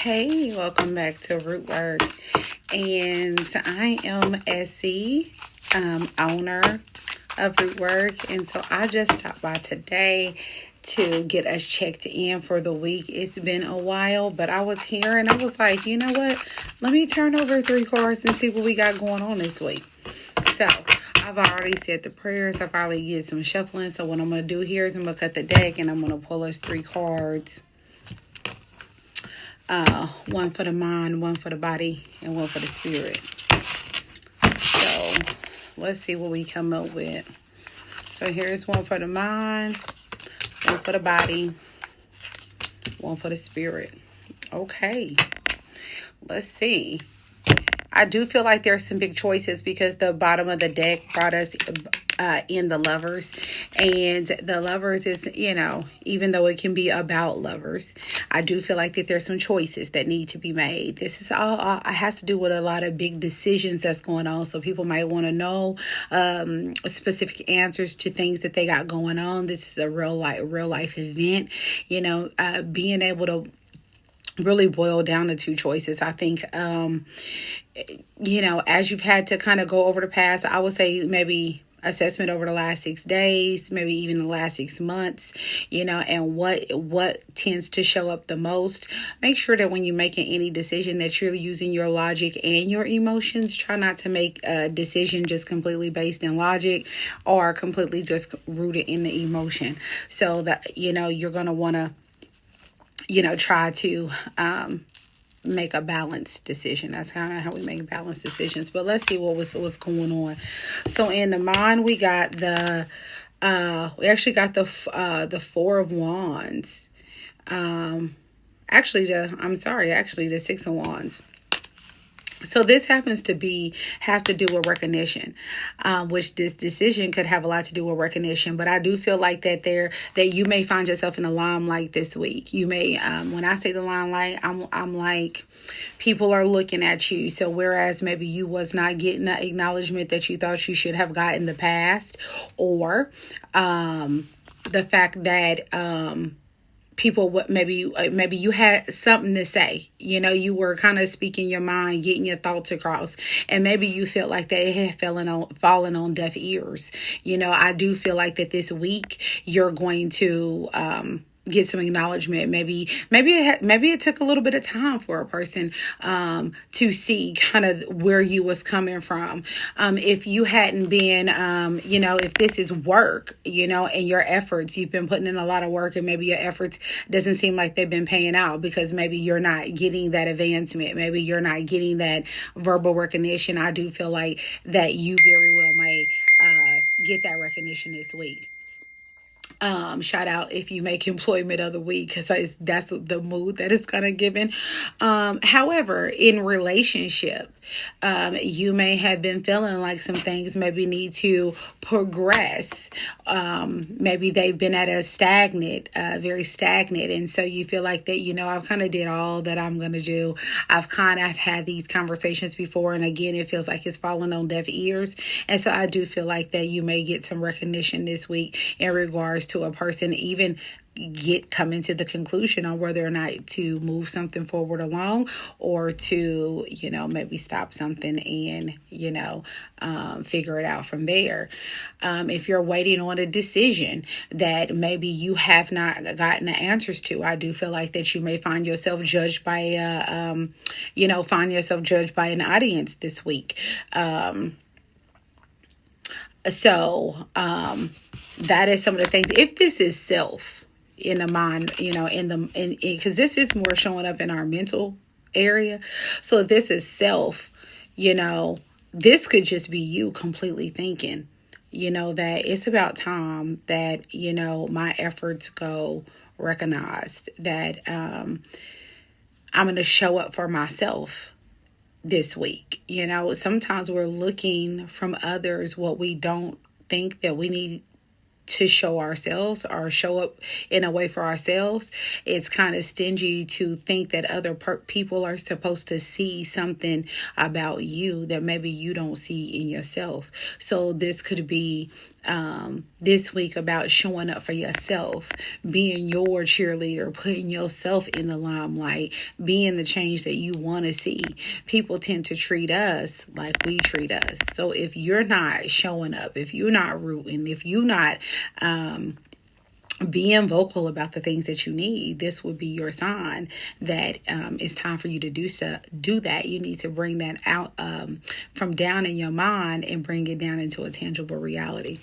Hey, welcome back to RootWork. And I am Essie, owner of RootWork. And so I just stopped by today to get us checked in for the week. It's been a while, but I was here and I was like, you know what? Let me turn over 3 cards and see what we got going on this week. So I've already said the prayers. I've already did some shuffling. So what I'm going to do here is I'm going to cut the deck and I'm going to pull us 3 cards. One for the mind, one for the body, and one for the spirit. So let's see what we come up with. So here's one for the mind, one for the body, one for the spirit. Okay, let's see. I do feel like there's some big choices because the bottom of the deck brought us in the lovers. And the lovers is, even though it can be about lovers, I do feel like that there's some choices that need to be made. This is all it has to do with a lot of big decisions that's going on. So people might want to know specific answers to things that they got going on. This is a real life event. Being able to really boil down to 2 choices. I think, as you've had to kind of go over the past, I would say maybe assessment over the last 6 days, maybe even the last 6 months, and what tends to show up the most. Make sure that when you're making any decision that you're using your logic and your emotions. Try not to make a decision just completely based in logic or completely just rooted in the emotion. So that, you're going to want to try to make a balanced decision. That's kind of how we make balanced decisions. But let's see what's going on. So in the mind, we got the 4 of Wands. The 6 of Wands. So this happens to have to do with recognition, which this decision could have a lot to do with recognition. But I do feel like that you may find yourself in the limelight this week. You may, when I say the limelight, I'm like, people are looking at you. So whereas maybe you was not getting the acknowledgement that you thought you should have got in the past, or the fact that people, maybe you had something to say, you were kind of speaking your mind, getting your thoughts across, and maybe you felt like that it had fallen on deaf ears. I do feel like that this week you're going to get some acknowledgement. Maybe it took a little bit of time for a person to see kind of where you was coming from. If you hadn't been, if this is work, and your efforts, you've been putting in a lot of work, and maybe your efforts doesn't seem like they've been paying out because maybe you're not getting that advancement. Maybe you're not getting that verbal recognition. I do feel like that you very well may get that recognition this week. Shout out if you make employment of the week, because that's the mood that it's kind of given. However, in relationship, you may have been feeling like some things maybe need to progress. Maybe they've been at a very stagnant. And so you feel like that, I've kind of did all that I'm going to do. I've had these conversations before. And again, it feels like it's falling on deaf ears. And so I do feel like that you may get some recognition this week in regards to a person, even coming to the conclusion on whether or not to move something forward along, or to maybe stop something and figure it out from there. If you're waiting on a decision that maybe you have not gotten the answers to, I do feel like that you may find yourself judged by an audience this week. So that is some of the things. If this is self in the mind, because this is more showing up in our mental area. So if this is self, this could just be you completely thinking, that it's about time that, my efforts go recognized, that I'm going to show up for myself this week. Sometimes we're looking from others what we don't think that we need to show ourselves or show up in a way for ourselves. It's kind of stingy to think that other people are supposed to see something about you that maybe you don't see in yourself. So this could be this week about showing up for yourself, being your cheerleader, putting yourself in the limelight, being the change that you want to see. People tend to treat us like we treat us. So if you're not showing up, if you're not rooting, if you're not being vocal about the things that you need, this would be your sign that it's time for you to do that. You need to bring that out from down in your mind and bring it down into a tangible reality.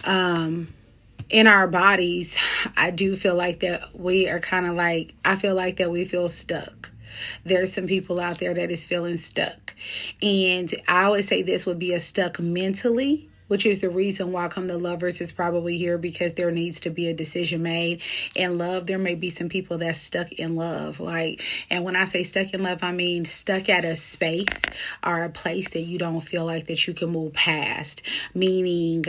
In our bodies, I do feel like that we are kind of like, I feel like that we feel stuck. There's some people out there that is feeling stuck. And I would say this would be a stuck mentally, which is the reason why Come the Lovers is probably here, because there needs to be a decision made in love. There may be some people that's stuck in love. And when I say stuck in love, I mean stuck at a space or a place that you don't feel like that you can move past. Meaning,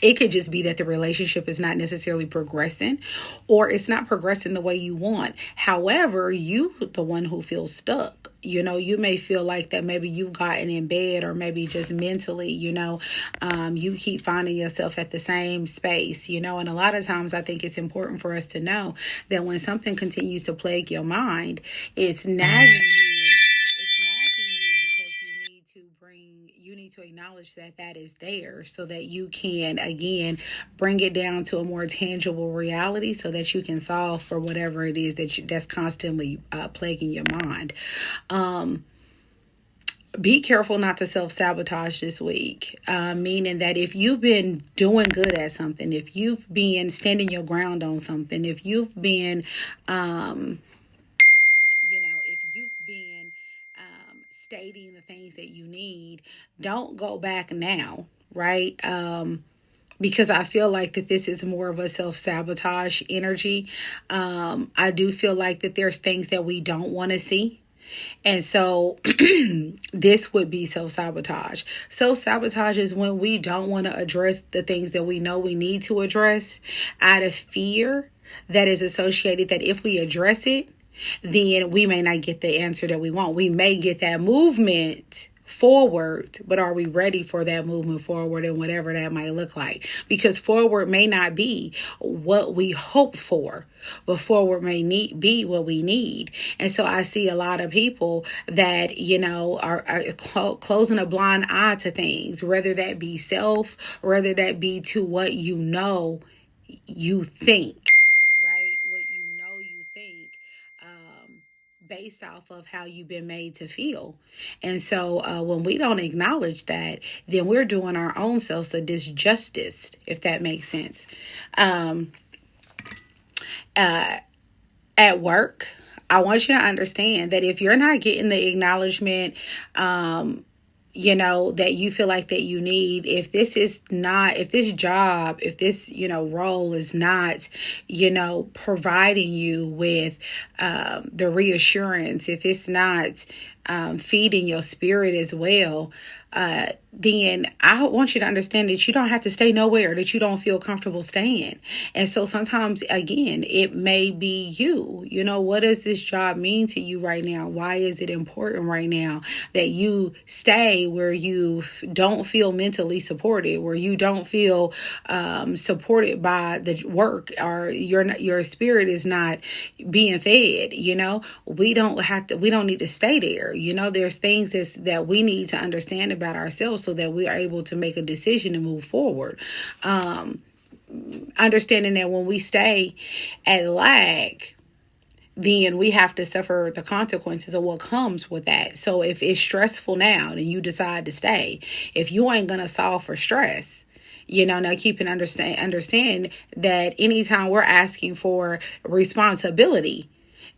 it could just be that the relationship is not necessarily progressing, or it's not progressing the way you want. However, you, the one who feels stuck, you may feel like that maybe you've gotten in bed, or maybe just mentally, you keep finding yourself at the same space, and a lot of times I think it's important for us to know that when something continues to plague your mind, it's nagging you need to acknowledge that that is there, so that you can, again, bring it down to a more tangible reality, so that you can solve for whatever it is that's constantly plaguing your mind. Be careful not to self-sabotage this week, meaning that if you've been doing good at something, if you've been standing your ground on something, if you've been stating the things that you need, don't go back now, right? Because I feel like that this is more of a self-sabotage energy. I do feel like that there's things that we don't want to see. And so this would be self-sabotage. Self-sabotage is when we don't want to address the things that we know we need to address out of fear that is associated that if we address it, then we may not get the answer that we want. We may get that movement forward, but are we ready for that movement forward and whatever that might look like? Because forward may not be what we hope for, but forward may be what we need. And so I see a lot of people that, are closing a blind eye to things, whether that be self, whether that be to what you think. Based off of how you've been made to feel. And so when we don't acknowledge that, then we're doing our own selves a disjustice, if that makes sense. At work, I want you to understand that if you're not getting the acknowledgement, that you feel like that you need, if this job, if this, role is not, providing you with the reassurance, if it's not feeding your spirit as well, then I want you to understand that you don't have to stay nowhere that you don't feel comfortable staying. And so sometimes, again, it may be you. What does this job mean to you right now? Why is it important right now that you stay where you don't feel mentally supported, where you don't feel supported by the work, or your spirit is not being fed? We don't need to stay there. There's things that we need to understand about ourselves so that we are able to make a decision and move forward. Understanding that when we stay at lag, then we have to suffer the consequences of what comes with that. So if it's stressful now, then you decide to stay. If you ain't going to solve for stress, now keep and understand that anytime we're asking for responsibility,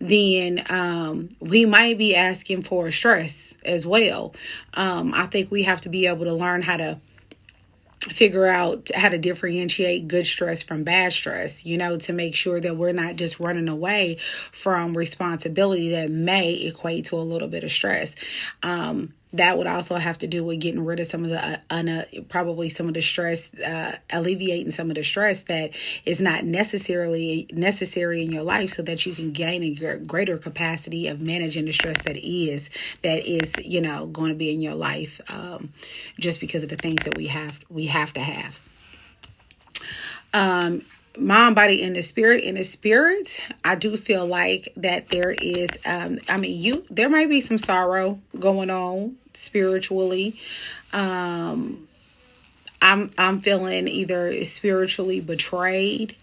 then we might be asking for stress as well. I think we have to be able to learn how to figure out how to differentiate good stress from bad stress, to make sure that we're not just running away from responsibility that may equate to a little bit of stress. that would also have to do with getting rid of some of the probably some of the stress, alleviating some of the stress that is not necessarily necessary in your life, so that you can gain a greater capacity of managing the stress that is going to be in your life, just because of the things that we have to have. Mind, body, and the spirit. In the spirit, I do feel like that there is, there might be some sorrow going on spiritually. I'm feeling either spiritually betrayed,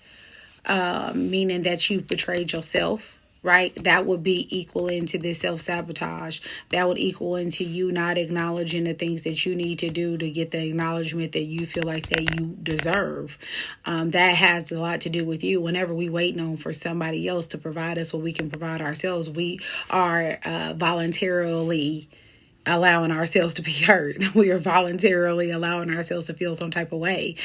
meaning that you've betrayed yourself. Right? That would be equal into this self-sabotage. That would equal into you not acknowledging the things that you need to do to get the acknowledgement that you feel like that you deserve. That has a lot to do with you. Whenever we waiting on for somebody else to provide us what we can provide ourselves, we are voluntarily allowing ourselves to be hurt. We are voluntarily allowing ourselves to feel some type of way,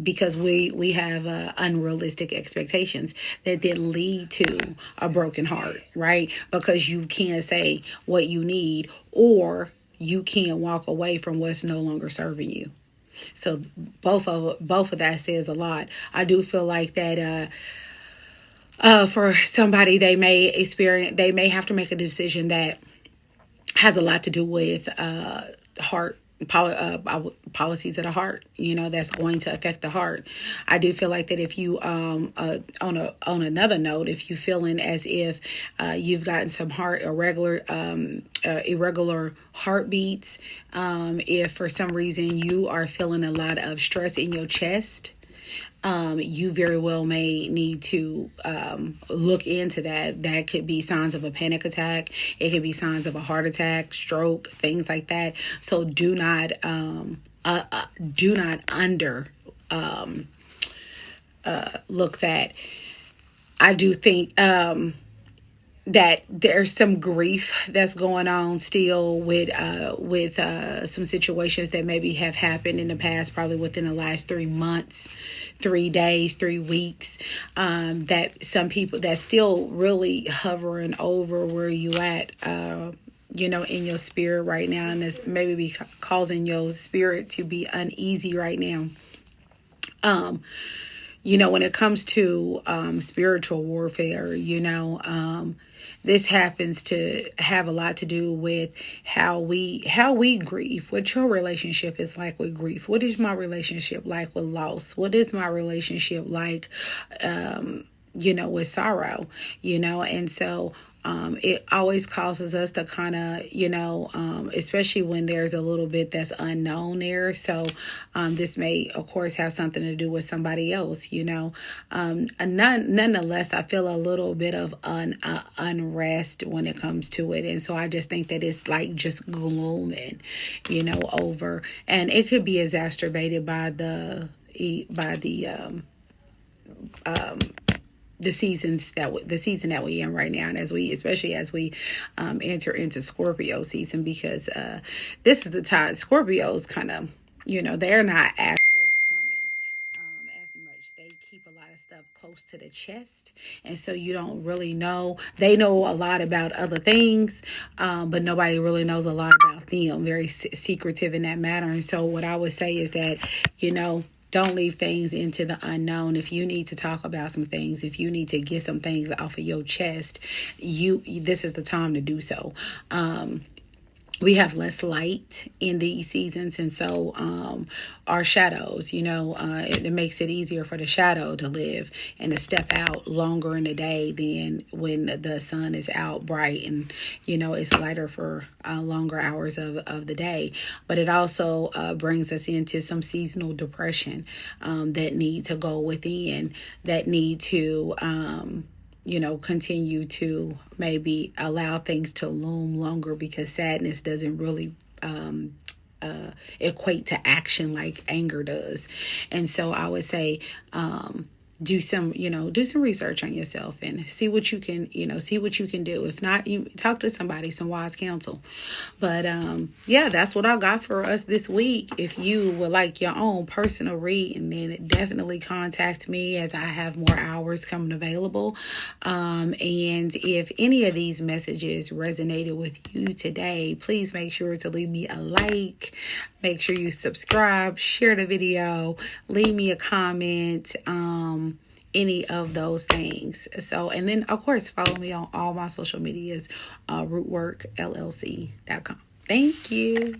because we have unrealistic expectations that then lead to a broken heart, right? Because you can't say what you need, or you can't walk away from what's no longer serving you. So both of that says a lot. I do feel like that for somebody, they may have to make a decision that has a lot to do with heart policies of the heart, that's going to affect the heart. I do feel like that if you on another note, if you feeling as if you've gotten some irregular heartbeats, if for some reason you are feeling a lot of stress in your chest, you very well may need to look into that. That could be signs of a panic attack. It could be signs of a heart attack, stroke, things like that. So do not under look that. I do think that there's some grief that's going on still with some situations that maybe have happened in the past, probably within the last 3 months, 3 days, 3 weeks, that some people that's still really hovering over where you at, in your spirit right now, and that's maybe be causing your spirit to be uneasy right now. When it comes to spiritual warfare, this happens to have a lot to do with how we grieve, what your relationship is like with grief. What is my relationship like with loss? What is my relationship like, with sorrow, and so it always causes us to kind of, especially when there's a little bit that's unknown there. So this may, of course, have something to do with somebody else, nonetheless, I feel a little bit of unrest when it comes to it. And so I just think that it's like just glooming, over, and it could be exacerbated by the season that we in right now, and especially as we enter into Scorpio season, because this is the time Scorpios kind of, they're not as forthcoming as much. They keep a lot of stuff close to the chest, and so you don't really know. They know a lot about other things, but nobody really knows a lot about them. Very secretive in that matter. And so what I would say is that, don't leave things into the unknown. If you need to talk about some things, if you need to get some things off of your chest, this is the time to do so. We have less light in these seasons, and so our shadows, it makes it easier for the shadow to live and to step out longer in the day than when the sun is out bright and, it's lighter for longer hours of the day. But it also brings us into some seasonal depression that need to go within, that need to continue to maybe allow things to loom longer, because sadness doesn't really equate to action like anger does. And so I would say do some research on yourself and see what you can do. If not, you talk to somebody, some wise counsel. But yeah, that's what I got for us this week. If you would like your own personal reading, then definitely contact me, as I have more hours coming available. And if any of these messages resonated with you today, please make sure to leave me a like. Make sure you subscribe, share the video, leave me a comment, any of those things. So, and then of course, follow me on all my social medias, rootworkllc.com. Thank you.